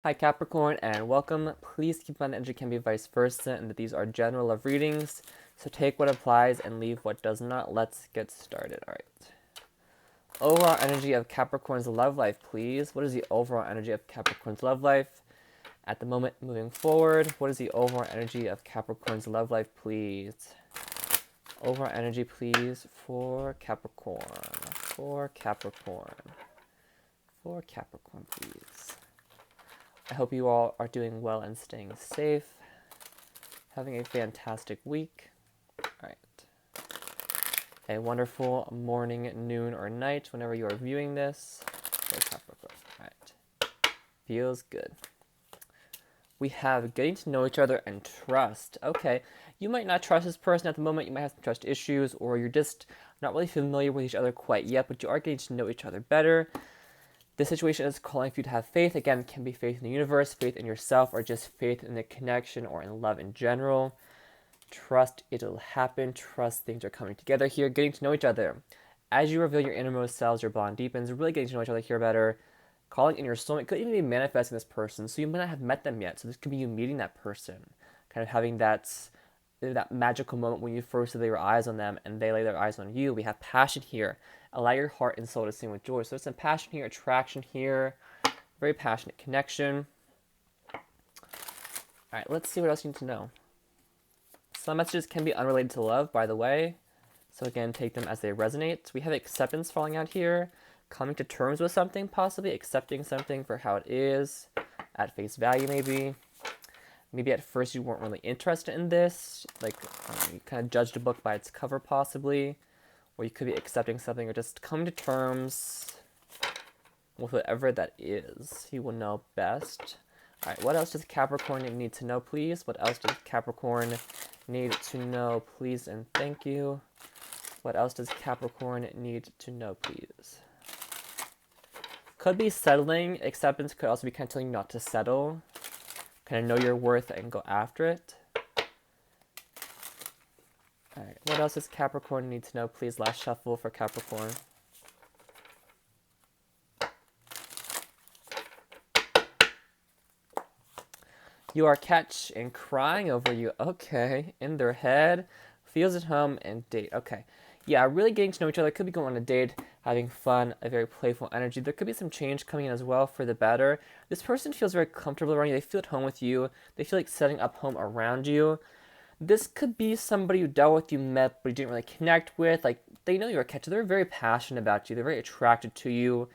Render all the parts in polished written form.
Hi Capricorn and welcome. Please keep in mind energy can be vice versa and that these are general love readings. So take what applies and leave what does not. Let's get started. Alright. Overall energy of Capricorn's love life, please. What is the overall energy of Capricorn's love life at the moment moving forward? What is the overall energy of Capricorn's love life, please? Overall energy, please, for Capricorn. For Capricorn. For Capricorn, please. I hope you all are doing well and staying safe. Having a fantastic week. Alright. A wonderful morning, noon, or night whenever you are viewing this. Alright. Feels good. We have getting to know each other and trust. Okay. You might not trust this person at the moment. You might have some trust issues, or you're just not really familiar with each other quite yet, but you are getting to know each other better. This situation is calling for you to have faith. Again, it can be faith in the universe, faith in yourself, or just faith in the connection or in love in general. Trust it'll happen. Trust things are coming together here. Getting to know each other. As you reveal your innermost selves, your bond deepens. Really getting to know each other here better. Calling in your soulmate could even be manifesting this person. So you might not have met them yet. So this could be you meeting that person. Kind of having that magical moment when you first lay your eyes on them and they lay their eyes on you. We have passion here. Allow your heart and soul to sing with joy. So there's some passion here, attraction here, very passionate connection. All right, let's see what else you need to know. Some messages can be unrelated to love, by the way. So again, take them as they resonate. We have acceptance falling out here. Coming to terms with something, possibly. Accepting something for how it is. At face value, maybe. Maybe at first you weren't really interested in this. Like, you kind of judged a book by its cover, possibly. Or you could be accepting something or just coming to terms with whatever that is. You will know best. Alright, what else does Capricorn need to know, please? What else does Capricorn need to know, please, and thank you? What else does Capricorn need to know, please? Could be settling. Acceptance could also be kind of telling you not to settle. Kind of know your worth and go after it. Alright, what else does Capricorn need to know, please? Last shuffle for Capricorn. You are catch and crying over you. Okay, in their head. Feels at home and date. Okay. Yeah, really getting to know each other. Could be going on a date, having fun, a very playful energy. There could be some change coming in as well for the better. This person feels very comfortable around you. They feel at home with you. They feel like setting up home around you. This could be somebody you dealt with, you met, but you didn't really connect with. Like, they know you're a catcher. They're very passionate about you. They're very attracted to you.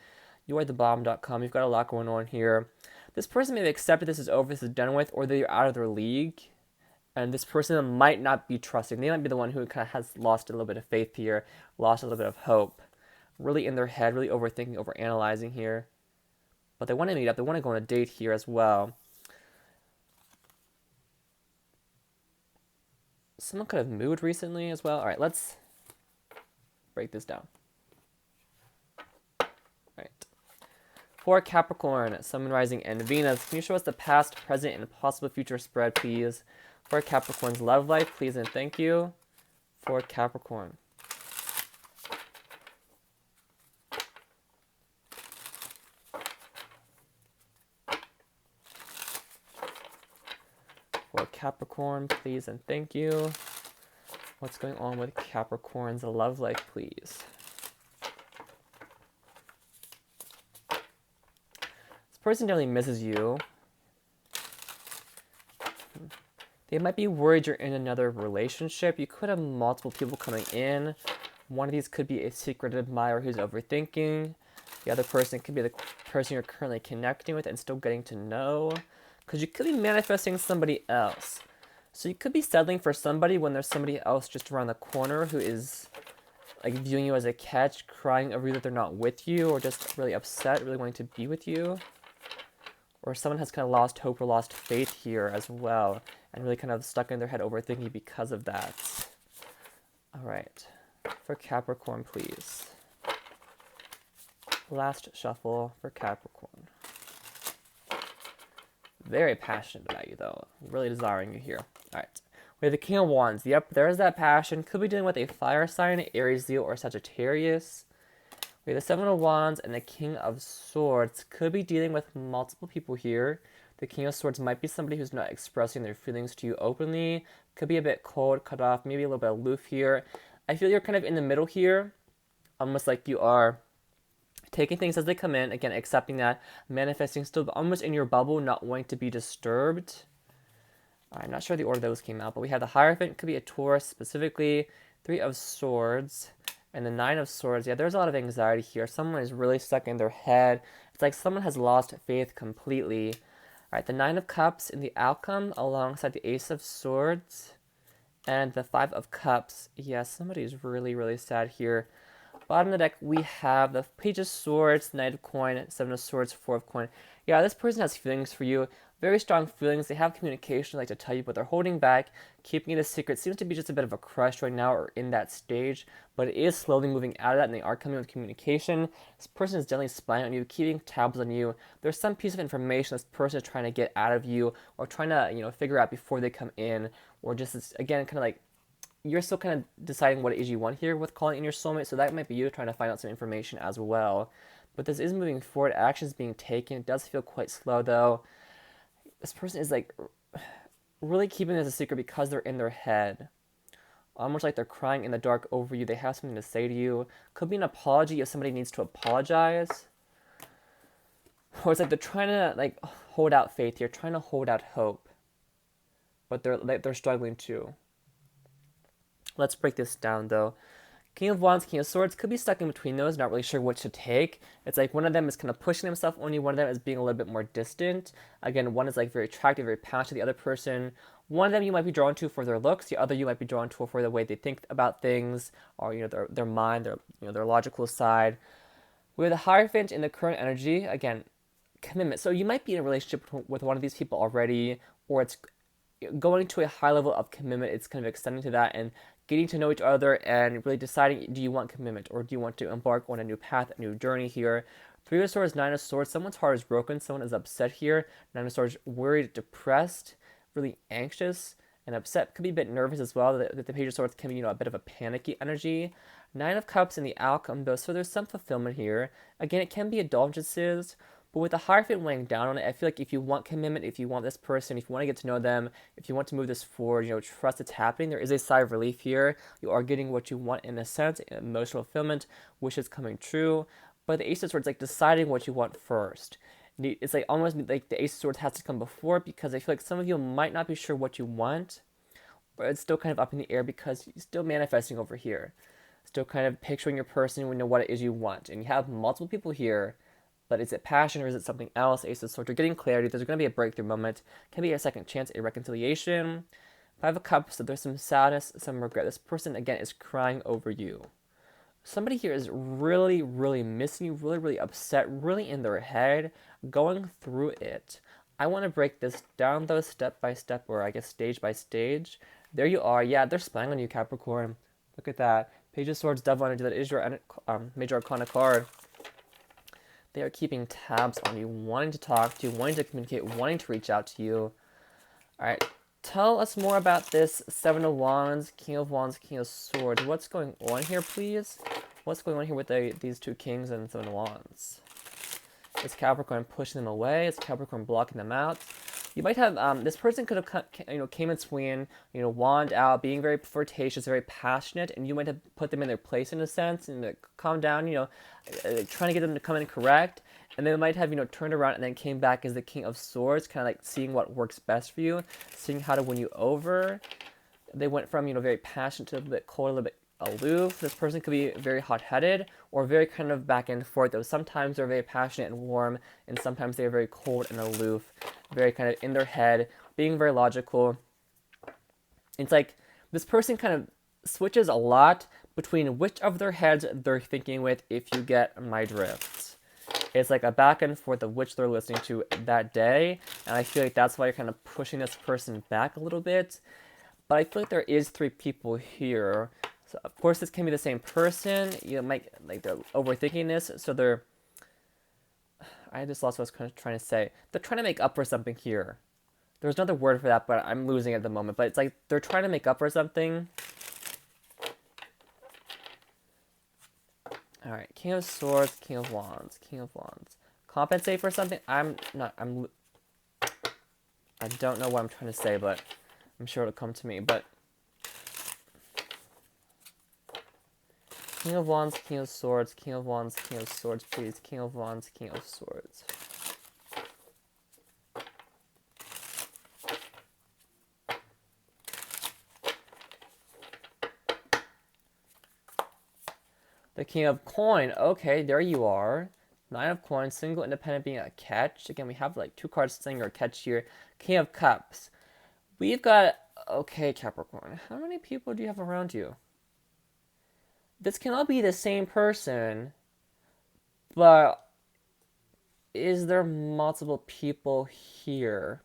You are the bomb.com. You've got a lot going on here. This person may have accepted this is over, this is done with, or they're out of their league. And this person might not be trusting. They might be the one who kind of has lost a little bit of faith here, lost a little bit of hope. Really in their head, really overthinking, overanalyzing here. But they want to meet up. They want to go on a date here as well. Someone could have moved recently as well. All right, let's break this down. All right. For Capricorn, Sun, Rising, and Venus, can you show us the past, present, and possible future spread, please? For Capricorn's love life, please and thank you. For Capricorn. For Capricorn, please and thank you. What's going on with Capricorn's love life, please? This person definitely misses you. They might be worried you're in another relationship. You could have multiple people coming in. One of these could be a secret admirer who's overthinking. The other person could be the person you're currently connecting with and still getting to know. Because you could be manifesting somebody else. So you could be settling for somebody when there's somebody else just around the corner who is like viewing you as a catch, crying over you that they're not with you, or just really upset, really wanting to be with you. Or someone has kind of lost hope or lost faith here as well, and really kind of stuck in their head overthinking because of that. All right, for Capricorn, please. Last shuffle for Capricorn. Very passionate about you, though. Really desiring you here. All right. We have the King of Wands. Yep, there's that passion. Could be dealing with a fire sign, Aries, Leo, or Sagittarius. We have the Seven of Wands and the King of Swords. Could be dealing with multiple people here. The King of Swords might be somebody who's not expressing their feelings to you openly. Could be a bit cold, cut off, maybe a little bit aloof here. I feel you're kind of in the middle here, almost like you are taking things as they come in, again, accepting that, manifesting still almost in your bubble, not wanting to be disturbed. I'm not sure the order those came out, but we have the Hierophant, could be a Taurus specifically, Three of Swords, and the Nine of Swords. Yeah, there's a lot of anxiety here. Someone is really stuck in their head. It's like someone has lost faith completely. All right, the Nine of Cups in the outcome alongside the Ace of Swords and the Five of Cups. Yeah, somebody is really, really sad here. Bottom of the deck, we have the Page of Swords, Knight of Coin, Seven of Swords, Four of Coin. Yeah, this person has feelings for you. Very strong feelings. They have communication, like to tell you, but they're holding back, keeping it a secret. Seems to be just a bit of a crush right now or in that stage, but it is slowly moving out of that, and they are coming with communication. This person is definitely spying on you, keeping tabs on you. There's some piece of information this person is trying to get out of you or trying to, figure out before they come in, or just, again, kind of like you're still kind of deciding what it is you want here with calling in your soulmate, so that might be you trying to find out some information as well. But this is moving forward, actions being taken. It does feel quite slow though. This person is like really keeping this a secret because they're in their head. Almost like they're crying in the dark over you. They have something to say to you. Could be an apology if somebody needs to apologize. Or it's like they're trying to like hold out faith here, trying to hold out hope. But they're struggling too. Let's break this down though. King of Wands, King of Swords could be stuck in between those, not really sure what to take. It's like one of them is kind of pushing himself, only one of them is being a little bit more distant. Again, one is like very attractive, very passionate, the other person, one of them you might be drawn to for their looks, the other you might be drawn to for the way they think about things, or their mind, their logical side. With the Hierophant in the current energy, again, commitment. So you might be in a relationship with one of these people already, or it's going to a high level of commitment. It's kind of extending to that and getting to know each other and really deciding, do you want commitment or do you want to embark on a new path, a new journey here? Three of Swords, Nine of Swords, someone's heart is broken, someone is upset here. Nine of Swords, worried, depressed, really anxious and upset. Could be a bit nervous as well. The Page of Swords can be, a bit of a panicky energy. Nine of Cups in the outcome though, so there's some fulfillment here. Again, it can be indulgences, but with the Hierophant weighing down on it, I feel like if you want commitment, if you want this person, if you want to get to know them, if you want to move this forward, trust it's happening, there is a sigh of relief here. You are getting what you want in a sense, emotional fulfillment, wishes coming true. But the Ace of Swords, like deciding what you want first. It's like almost like the Ace of Swords has to come before, because I feel like some of you might not be sure what you want, but it's still kind of up in the air because you're still manifesting over here. Still kind of picturing your person, what it is you want. And you have multiple people here. But is it passion or is it something else? Ace of Swords, you're getting clarity. There's going to be a breakthrough moment. Can be a second chance, a reconciliation. Five of Cups, so there's some sadness, some regret. This person, again, is crying over you. Somebody here is really, really missing you, really, really upset, really in their head, going through it. I want to break this down, though, step by step, or I guess stage by stage. There you are. Yeah, they're spying on you, Capricorn. Look at that. Page of Swords, Devil Energy. That is your Major Arcana card. They are keeping tabs on you, wanting to talk to you, wanting to communicate, wanting to reach out to you. All right, tell us more about this Seven of Wands, King of Swords. What's going on here, please? What's going on here with these two Kings and Seven of Wands? Is Capricorn pushing them away? Is Capricorn blocking them out? You might have, this person could have, came in swinging, wand out, being very flirtatious, very passionate, and you might have put them in their place in a sense, and calm down, trying to get them to come in correct, and they might have, turned around and then came back as the King of Swords, kind of like seeing what works best for you, seeing how to win you over. They went from, very passionate to a bit cold, a little bit aloof. This person could be very hot-headed or very kind of back and forth, though sometimes they're very passionate and warm, and sometimes they're very cold and aloof, very kind of in their head, being very logical. It's like this person kind of switches a lot between which of their heads they're thinking with, if you get my drift. It's like a back and forth of which they're listening to that day, and I feel like that's why you're kind of pushing this person back a little bit. But I feel like there is three people here. So of course this can be the same person. You might like they're overthinking this, so they're. I just lost what I was trying to say. They're trying to make up for something here. There's another word for that, but I'm losing it at the moment. But it's like they're trying to make up for something. All right, King of Swords, King of Wands. Compensate for something. I don't know what I'm trying to say, but I'm sure it'll come to me. But King of Wands, King of Swords, King of Wands, King of Swords, please. King of Wands, King of Swords. The King of Coin. Okay, there you are. 9 of Coins, single, independent being a catch. Again, we have like 2 cards saying or catch here. King of Cups. We've got, okay, Capricorn. How many people do you have around you? This cannot be the same person, but is there multiple people here?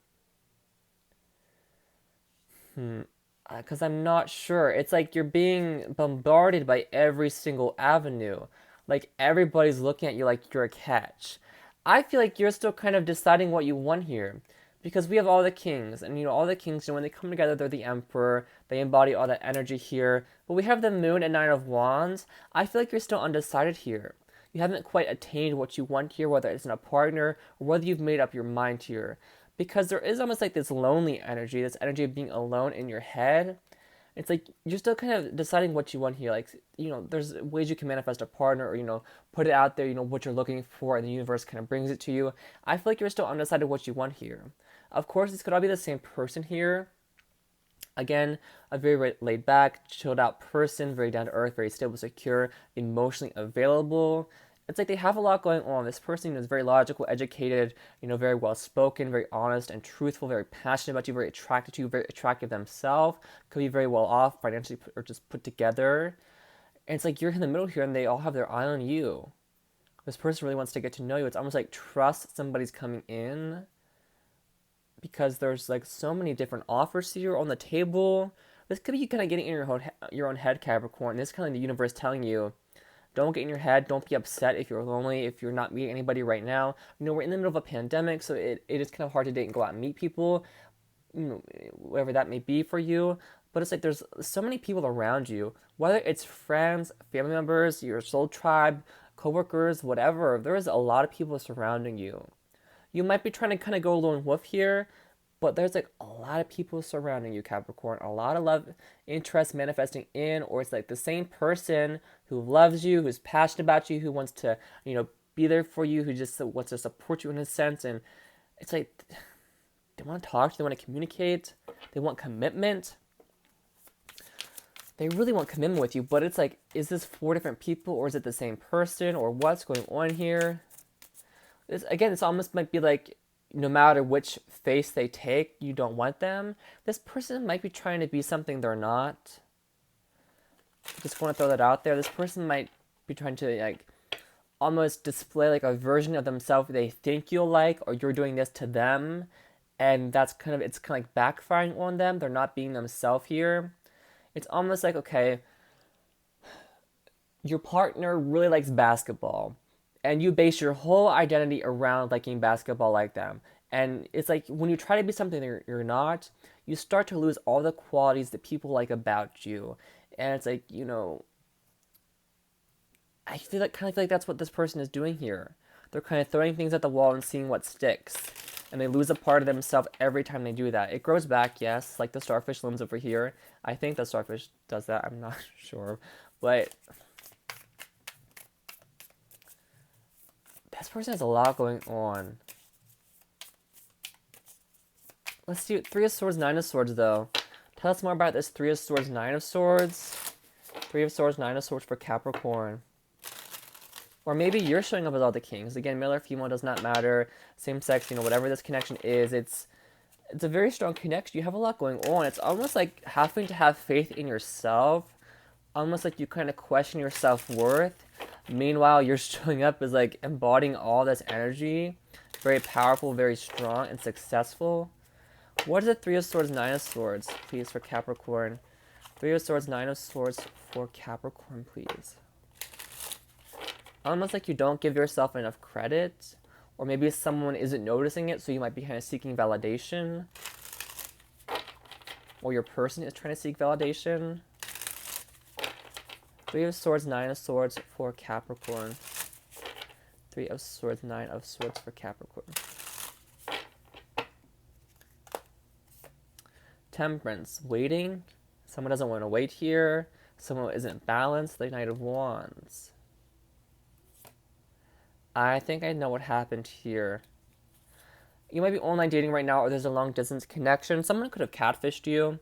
Because I'm not sure. It's like you're being bombarded by every single avenue. Like everybody's looking at you like you're a catch. I feel like you're still kind of deciding what you want here. Because we have all the kings, and all the kings, when they come together, they're the emperor. They embody all that energy here. But we have the moon and 9 of wands. I feel like you're still undecided here. You haven't quite attained what you want here, whether it's in a partner or whether you've made up your mind here. Because there is almost like this lonely energy, this energy of being alone in your head. It's like you're still kind of deciding what you want here. Like, there's ways you can manifest a partner or, put it out there, what you're looking for, and the universe kind of brings it to you. I feel like you're still undecided what you want here. Of course, this could all be the same person here. Again, a very laid back, chilled out person, very down to earth, very stable, secure, emotionally available. It's like they have a lot going on. This person is very logical, educated, very well spoken, very honest and truthful, very passionate about you, very attracted to you, very attractive themselves, could be very well off financially or just put together. And it's like you're in the middle here and they all have their eye on you. This person really wants to get to know you. It's almost like trust somebody's coming in because there's like so many different offers here on the table. This could be you kind of getting in your own head, Capricorn. This is kind of like the universe telling you, don't get in your head. Don't be upset if you're lonely, if you're not meeting anybody right now. We're in the middle of a pandemic, so it is kind of hard to date and go out and meet people, whatever that may be for you. But it's like there's so many people around you, whether it's friends, family members, your soul tribe, coworkers, whatever. There is a lot of people surrounding you. You might be trying to kind of go lone wolf here, but there's like a lot of people surrounding you, Capricorn. A lot of love, interest manifesting in, or it's like the same person who loves you, who's passionate about you, who wants to, be there for you, who just wants to support you in a sense. And it's like they want to talk to you, they want to communicate, they want commitment. They really want commitment with you, but it's like, is this 4 different people, or is it the same person, or what's going on here? This almost might be like, no matter which face they take, you don't want them. This person might be trying to be something they're not. Just want to throw that out there. This person might be trying to like almost display like a version of themselves they think you'll like, or you're doing this to them, and it's kind of like backfiring on them. They're not being themselves here. It's almost like, okay, your partner really likes basketball, and you base your whole identity around liking basketball like them. And it's like when you try to be something that you're not, you start to lose all the qualities that people like about you. And it's like, I feel like that's what this person is doing here. They're kind of throwing things at the wall and seeing what sticks. And they lose a part of themselves every time they do that. It grows back, yes, like the starfish limbs over here. I think the starfish does that. I'm not sure. But this person has a lot going on. Let's see. 3 of Swords, 9 of Swords, though. Tell us more about this 3 of Swords, 9 of Swords. 3 of Swords, 9 of Swords for Capricorn. Or maybe you're showing up as all the kings. Again, male or female does not matter. Same sex, whatever this connection is, it's a very strong connection. You have a lot going on. It's almost like having to have faith in yourself. Almost like you kind of question your self-worth. Meanwhile, you're showing up as like embodying all this energy. Very powerful, very strong, and successful. What is it? 3 of Swords, 9 of Swords, please, for Capricorn. 3 of Swords, 9 of Swords for Capricorn, please. Almost like you don't give yourself enough credit, or maybe someone isn't noticing it, so you might be kind of seeking validation, or your person is trying to seek validation. 3 of Swords, 9 of Swords for Capricorn. 3 of Swords, 9 of Swords for Capricorn. Temperance, waiting. Someone doesn't want to wait here. Someone isn't balanced. The Knight of Wands. I think I know what happened here. You might be online dating right now, or there's a long distance connection. Someone could have catfished you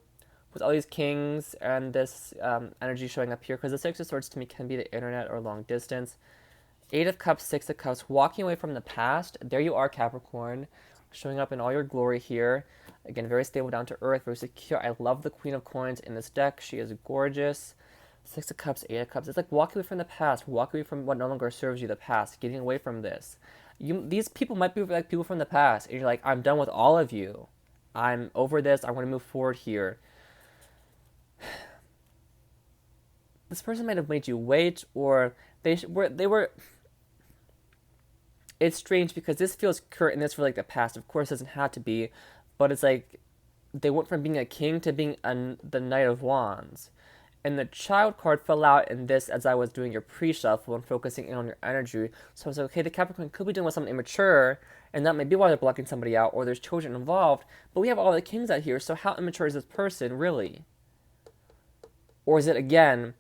with all these kings and this energy showing up here, because the Six of Swords to me can be the internet or long distance. Eight of Cups, Six of Cups, walking away from the past. There you are, Capricorn, showing up in all your glory here. Again, very stable, down to earth, very secure. I love the Queen of Coins in this deck. She is gorgeous. Six of Cups, Eight of Cups. It's like walking away from the past, walking away from what no longer serves you, the past, getting away from this. These people might be like people from the past, and you're like, I'm done with all of you. I'm over this. I want to move forward here. This person might have made you wait, or they were. It's strange because this feels current and this for like the past. Of course, it doesn't have to be, but it's like they went from being a king to being the Knight of Wands. And the Child card fell out in this as I was doing your pre-shuffle and focusing in on your energy. So I was like, okay, the Capricorn could be dealing with someone immature, and that may be why they're blocking somebody out, or there's children involved. But we have all the kings out here, so how immature is this person, really? Or is it, again,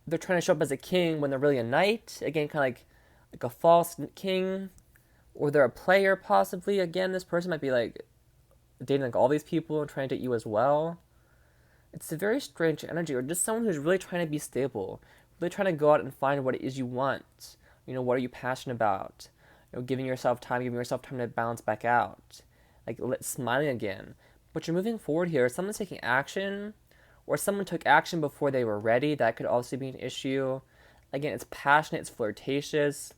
they're trying to show up as a king when they're really a knight? Again, kind of like a false king. Or they're a player, possibly. Again, this person might be, like, dating, like, all these people and trying to date you as well. It's a very strange energy, or just someone who's really trying to be stable, really trying to go out and find what it is you want. You know, what are you passionate about? You know, giving yourself time to balance back out, like smiling again. But you're moving forward here. Someone's taking action, or someone took action before they were ready. That could also be an issue. Again, it's passionate, it's flirtatious.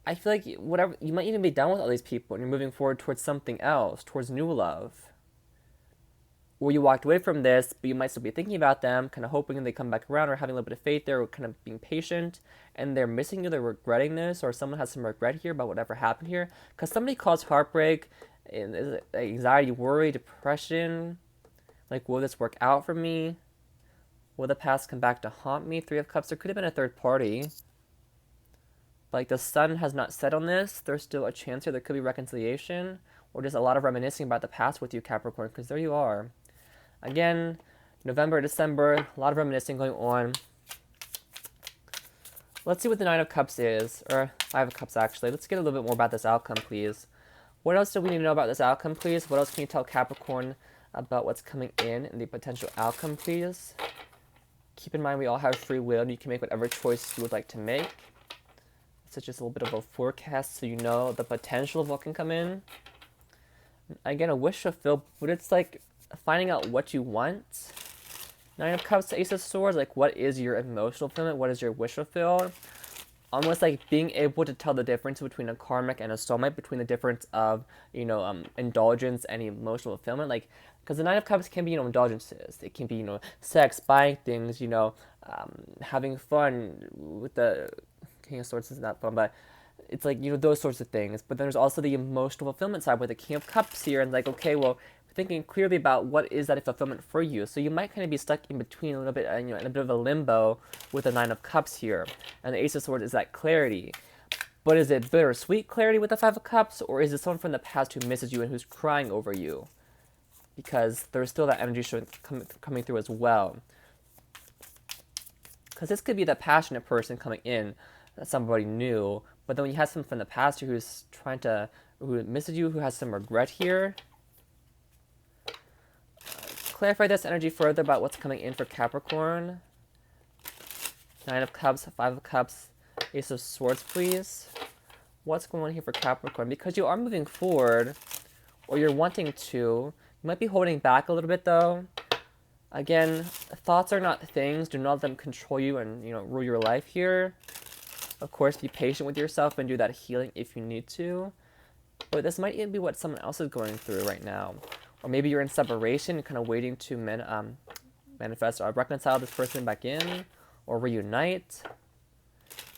I feel like whatever, you might even be done with all these people, and you're moving forward towards something else, towards new love. Or you walked away from this, but you might still be thinking about them, kind of hoping they come back around, or having a little bit of faith there, or kind of being patient, and they're missing you, they're regretting this, or someone has some regret here about whatever happened here, because somebody caused heartbreak, anxiety, worry, depression, like, will this work out for me? Will the past come back to haunt me? Three of Cups, there could have been a third party. Like, the sun has not set on this, there's still a chance here, there could be reconciliation, or just a lot of reminiscing about the past with you, Capricorn, because there you are. Again, November, December, a lot of reminiscing going on. Let's see what the Nine of Cups is, or Five of Cups, actually. Let's get a little bit more about this outcome, please. What else do we need to know about this outcome, please? What else can you tell Capricorn about what's coming in and the potential outcome, please? Keep in mind, we all have free will, and you can make whatever choice you would like to make. It's just a little bit of a forecast, so you know the potential of what can come in. Again, a wish fulfilled, but it's like finding out what you want. Nine of Cups, Ace of Swords, like, what is your emotional fulfillment? What is your wish fulfilled? Almost like being able to tell the difference between a karmic and a soulmate, between the difference of, you know, indulgence and emotional fulfillment. Like, because the Nine of Cups can be, you know, indulgences. It can be, you know, sex, buying things, you know, having fun. With the King of Swords isn't that fun, but it's like, you know, those sorts of things. But then there's also the emotional fulfillment side with the King of Cups here, and like, okay, well, thinking clearly about what is that fulfillment for you. So you might kind of be stuck in between a little bit, you know, in a bit of a limbo with the Nine of Cups here. And the Ace of Swords is that clarity. But is it bittersweet clarity with the Five of Cups, or is it someone from the past who misses you and who's crying over you? Because there's still that energy coming through as well. Because this could be the passionate person coming in, somebody new, but then when you have someone from the past who's who misses you, who has some regret here. Clarify this energy further about what's coming in for Capricorn. Nine of Cups, Five of Cups, Ace of Swords, please. What's going on here for Capricorn? Because you are moving forward, or you're wanting to. You might be holding back a little bit, though. Again, thoughts are not things. Do not let them control you and, you know, rule your life here. Of course, be patient with yourself and do that healing if you need to. But this might even be what someone else is going through right now. Or maybe you're in separation, kind of waiting to manifest or reconcile this person back in, or reunite.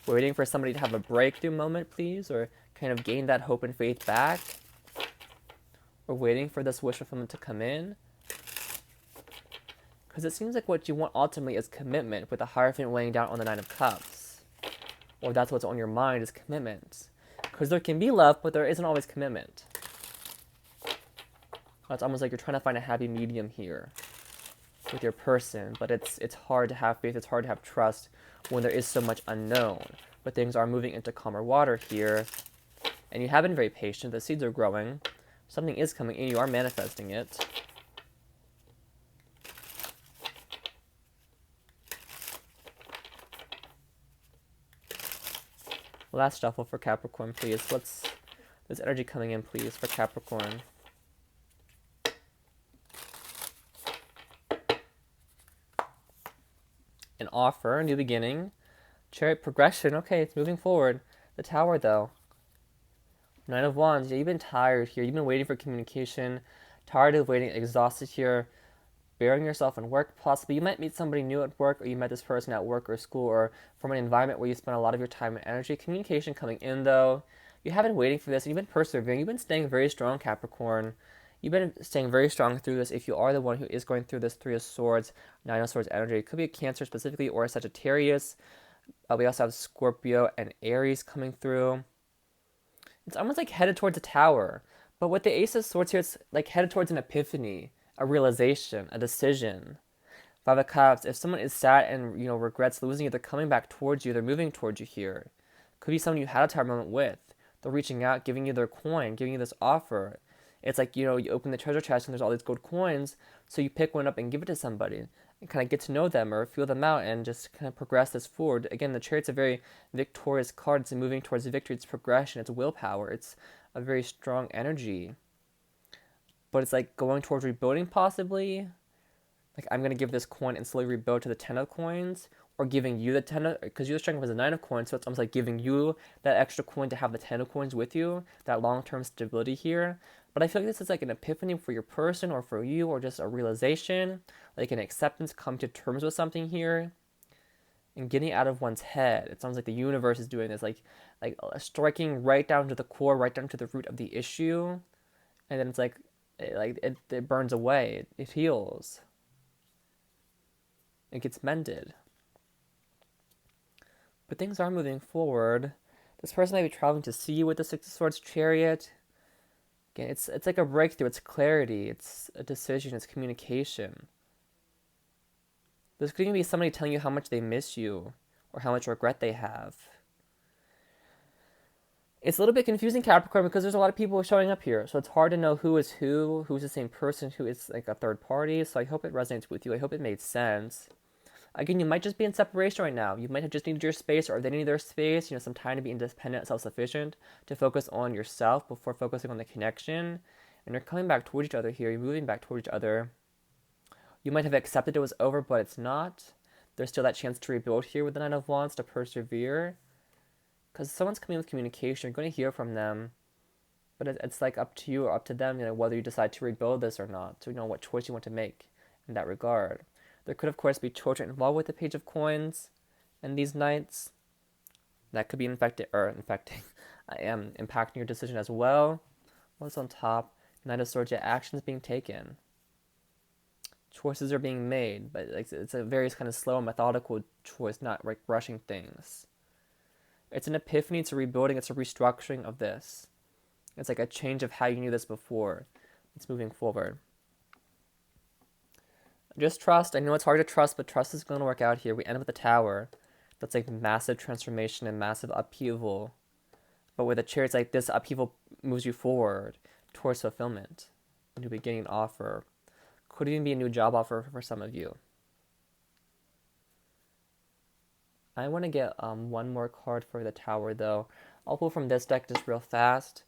Waiting for somebody to have a breakthrough moment, please, or kind of gain that hope and faith back. Or waiting for this wish fulfillment to come in. Because it seems like what you want ultimately is commitment, with the Hierophant weighing down on the Nine of Cups. Or that's what's on your mind, is commitment. Because there can be love, but there isn't always commitment. It's almost like you're trying to find a happy medium here with your person, but it's hard to have faith, it's hard to have trust when there is so much unknown. But things are moving into calmer water here, and you have been very patient. The seeds are growing. Something is coming in. You are manifesting it. Last shuffle for Capricorn, please. What's this energy coming in, please, for Capricorn? An offer, a new beginning. Chariot, progression. Okay, it's moving forward. The Tower, though. Nine of Wands. Yeah, you've been tired here. You've been waiting for communication. Tired of waiting, exhausted here. Burying yourself in work, possibly. You might meet somebody new at work, or you met this person at work or school, or from an environment where you spend a lot of your time and energy. Communication coming in, though. You have been waiting for this, and you've been persevering. You've been staying very strong, Capricorn. You've been staying very strong through this. If you are the one who is going through this Three of Swords, Nine of Swords energy, it could be a Cancer specifically, or a Sagittarius. We also have Scorpio and Aries coming through. It's almost like headed towards a tower. But with the Ace of Swords here, it's like headed towards an epiphany, a realization, a decision. Five of Cups, if someone is sad and, regrets losing you, they're coming back towards you, they're moving towards you here. Could be someone you had a tower moment with. They're reaching out, giving you their coin, giving you this offer. It's like, you open the treasure chest and there's all these gold coins, so you pick one up and give it to somebody and kind of get to know them or feel them out and just kind of progress this forward. Again, the Chariot's a very victorious card. It's moving towards victory. It's progression. It's willpower. It's a very strong energy. But it's like going towards rebuilding possibly. Like, I'm going to give this coin and slowly rebuild to the 10 of coins, or giving you the 10 of, because you're struggling with the 9 of coins, so it's almost like giving you that extra coin to have the 10 of coins with you, that long-term stability here. But I feel like this is like an epiphany for your person or for you, or just a realization, like an acceptance, come to terms with something here, and getting out of one's head. It sounds like the universe is doing this, like striking right down to the core, right down to the root of the issue, and then it's like it burns away, it heals, it gets mended. But things are moving forward. This person might be traveling to see you with the Six of Swords Chariot. Again, it's like a breakthrough, it's clarity, it's a decision, it's communication. There's going to be somebody telling you how much they miss you or how much regret they have. It's a little bit confusing, Capricorn, because there's a lot of people showing up here. So it's hard to know who is who's the same person, who is like a third party. So I hope it resonates with you. I hope it made sense. Again, you might just be in separation right now. You might have just needed your space, or they need their space, some time to be independent, self-sufficient, to focus on yourself before focusing on the connection. And you're coming back towards each other here. You're moving back towards each other. You might have accepted it was over, but it's not. There's still that chance to rebuild here with the Nine of Wands, to persevere. Because someone's coming with communication. You're going to hear from them. But it's like up to you or up to them, whether you decide to rebuild this or not. So what choice you want to make in that regard. There could, of course, be children involved with the Page of Coins and these nights. That could be impacting your decision as well. What's on top? Knight of Swords, actions being taken. Choices are being made, but it's a very kind of slow and methodical choice, not like rushing things. It's an epiphany, it's a rebuilding, it's a restructuring of this. It's like a change of how you knew this before. It's moving forward. Just trust. I know it's hard to trust, but trust is going to work out here. We end up with the Tower. That's like massive transformation and massive upheaval. But with the Chariot, it's like this upheaval moves you forward towards fulfillment. A new beginning offer. Could even be a new job offer for some of you. I want to get one more card for the Tower, though. I'll pull from this deck just real fast.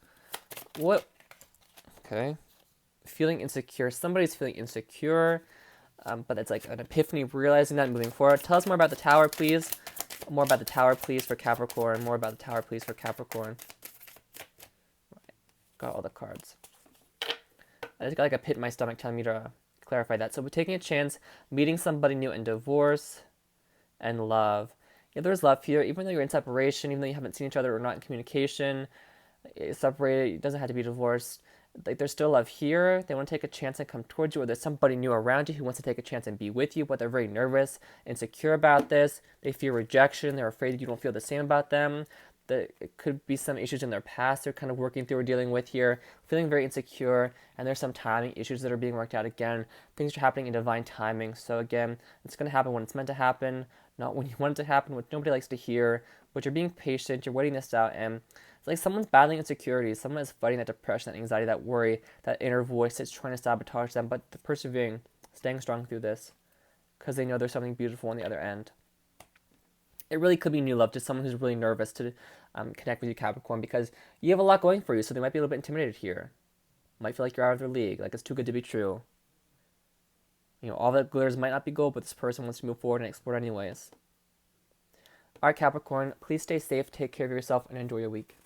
What? Okay. Feeling insecure. Somebody's feeling insecure. But it's like an epiphany, realizing that, moving forward. Tell us more about the Tower, please. More about the Tower, please, for Capricorn. More about the Tower, please, for Capricorn. Right. Got all the cards. I just got like a pit in my stomach telling me to clarify that. So we're taking a chance, meeting somebody new in divorce and love. Yeah, there's love here. Even though you're in separation, even though you haven't seen each other or not in communication, separated, it doesn't have to be divorced. Like, there's still love here. They want to take a chance and come towards you, or there's somebody new around you who wants to take a chance and be with you, but they're very nervous, insecure about this. They fear rejection. They're afraid that you don't feel the same about them. it could be some issues in their past they're kind of working through or dealing with here, feeling very insecure, and there's some timing issues that are being worked out again. Things are happening in divine timing. So again, it's going to happen when it's meant to happen, not when you want it to happen, which nobody likes to hear. But you're being patient, you're waiting this out, and it's like someone's battling insecurities, someone is fighting that depression, that anxiety, that worry, that inner voice that's trying to sabotage them, but they're persevering, staying strong through this, because they know there's something beautiful on the other end. It really could be new love to someone who's really nervous to connect with you, Capricorn, because you have a lot going for you, so they might be a little bit intimidated here. Might feel like you're out of their league, like it's too good to be true. You know, all that glitters might not be gold, but this person wants to move forward and explore anyways. Alright, Capricorn, please stay safe, take care of yourself, and enjoy your week.